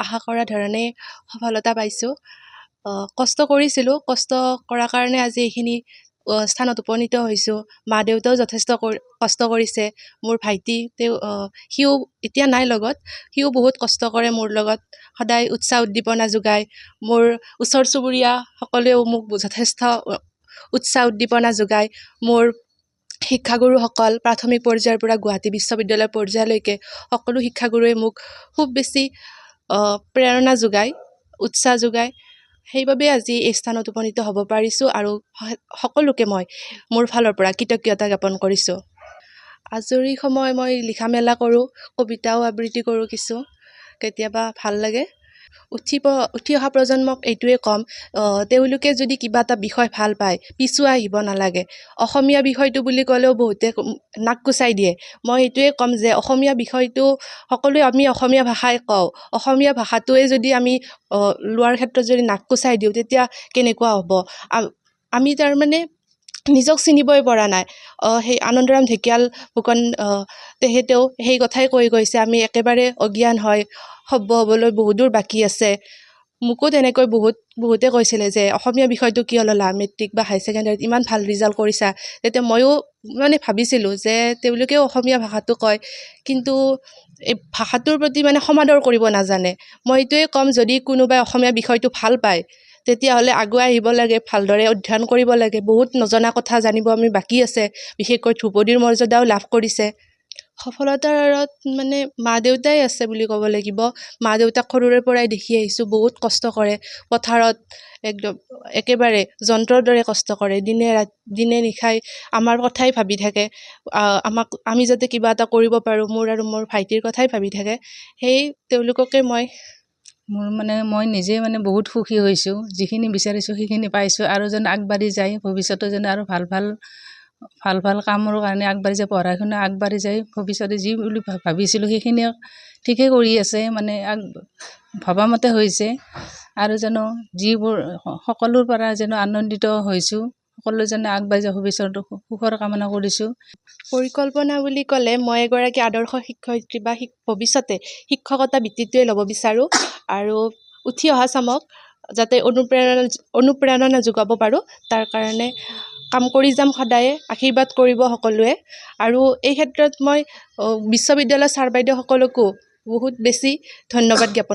আশা কৰা ধৰণে সফলতা পাইছোঁ। কষ্ট কৰিছিলোঁ, কষ্ট কৰাৰ কাৰণে আজি এইখিনি স্থানত উপনীত হৈছোঁ। মা দেউতাও যথেষ্ট কষ্ট কৰিছে। মোৰ ভাইটি সিও এতিয়া নাই লগত, সিও বহুত কষ্ট কৰে মোৰ লগত, সদায় উৎসাহ উদ্দীপনা যোগায়। মোৰ ওচৰ চুবুৰীয়া সকলেও মোক যথেষ্ট উৎসাহ উদ্দীপনা যোগায়। মোৰ শিক্ষাগুৰুসকল প্ৰাথমিক পৰ্যায়ৰ পৰা গুৱাহাটী বিশ্ববিদ্যালয় পৰ্যায়লৈকে সকলো শিক্ষাগুৰুৱে মোক খুব বেছি প্ৰেৰণা যোগায়, উৎসাহ যোগায়। সেইবাবে আজি এই স্থানত উপনীত হ'ব পাৰিছোঁ আৰু সকলোকে মই মোৰ ফালৰ পৰা কৃতজ্ঞতা জ্ঞাপন কৰিছোঁ। আজৰি সময় মই লিখা মেলা কৰোঁ, কবিতাও আবৃত্তি কৰোঁ কিছু, কেতিয়াবা ভাল লাগে। উঠি অহা প্ৰজন্মক এইটোৱে ক'ম, তেওঁলোকে যদি কিবা এটা বিষয় ভাল পায় পিছুৱাই আহিব নালাগে। অসমীয়া বিষয়টো বুলি ক'লেও বহুতে নাক কুচাই দিয়ে। মই এইটোৱে ক'ম যে অসমীয়া বিষয়টো সকলোৱে আমি অসমীয়া ভাষাই কওঁ। অসমীয়া ভাষাটোৱে যদি আমি লোৱাৰ ক্ষেত্ৰত যদি নাক কুচাই দিওঁ তেতিয়া কেনেকুৱা হ'ব। আমি তাৰমানে নিজক চিনিবই পৰা নাই। সেই আনন্দৰাম ঢেকিয়াল ফুকন তেখেতেও সেই কথাই কৈ গৈছে, আমি একেবাৰে অজ্ঞান হয় সভ্য হ'বলৈ বহুদূৰ বাকী আছে। মোকো তেনেকৈ বহুতে কৈছিলে যে অসমীয়া বিষয়টো কিয় ল'লা, মেট্ৰিক বা হাই ছেকেণ্ডেৰীত ইমান ভাল ৰিজাল্ট কৰিছা। তেতিয়া ময়ো মানে ভাবিছিলোঁ যে তেওঁলোকেও অসমীয়া ভাষাটো কয়, কিন্তু এই ভাষাটোৰ প্ৰতি মানে সমাদৰ কৰিব নাজানে। মই এইটোৱে ক'ম, যদি কোনোবাই অসমীয়া বিষয়টো ভাল পায় তেতিয়াহ'লে আগুৱাই আহিব লাগে, ভালদৰে অধ্যয়ন কৰিব লাগে। বহুত নজনা কথা জানিব আমি বাকী আছে, বিশেষকৈ ধ্ৰুপদীৰ মৰ্যাদাও লাভ কৰিছে। সফলতাৰ আঁৰত মানে মা দেউতাই আছে বুলি ক'ব লাগিব। মা দেউতাক সৰুৰে পৰাই দেখি আহিছোঁ, বহুত কষ্ট কৰে পথাৰত, একদম একেবাৰে যন্ত্ৰৰ দৰে কষ্ট কৰে। দিনে নিশাই আমাৰ কথাই ভাবি থাকে, আমি যাতে কিবা এটা কৰিব পাৰোঁ, মোৰ আৰু মোৰ ভাইটিৰ কথাই ভাবি থাকে। সেই তেওঁলোককে মই নিজে বহুত সুখী হৈছোঁ। যিখিনি বিচাৰিছোঁ সেইখিনি পাইছোঁ, আৰু যেন আগবাঢ়ি যায় ভৱিষ্যতে, যেন আৰু ভাল ভাল কামৰ কাৰণে আগবাঢ়ি যায়, পঢ়া শুনা আগবাঢ়ি যায়। ভৱিষ্যতে যি বুলি ভাবিছিলোঁ সেইখিনি ঠিকেই কৰি আছে, ভবামতে হৈছে। আৰু যেন যিবোৰ সকলোৰ পৰা যেন আনন্দিত হৈছোঁ, সকলোৱে যেন আগবাঢ়ি যায়, ভৱিষ্যতে সুখৰ কামনা কৰিছোঁ। পৰিকল্পনা বুলি ক'লে মই এগৰাকী আদৰ্শ শিক্ষয়িত্ৰী বা ভৱিষ্যতে শিক্ষকতা বৃত্তিটোৱে ল'ব বিচাৰোঁ, আৰু উঠি অহা চামক যাতে অনুপ্ৰেৰণা যোগাব পাৰোঁ, তাৰ কাৰণে কাম কৰি যাম সদায়ে। আশীৰ্বাদ কৰিব সকলোৱে। আৰু এই ক্ষেত্ৰত মই বিশ্ববিদ্যালয়ৰ ছাৰ বাইদেউসকলকো বহুত বেছি ধন্যবাদ জ্ঞাপন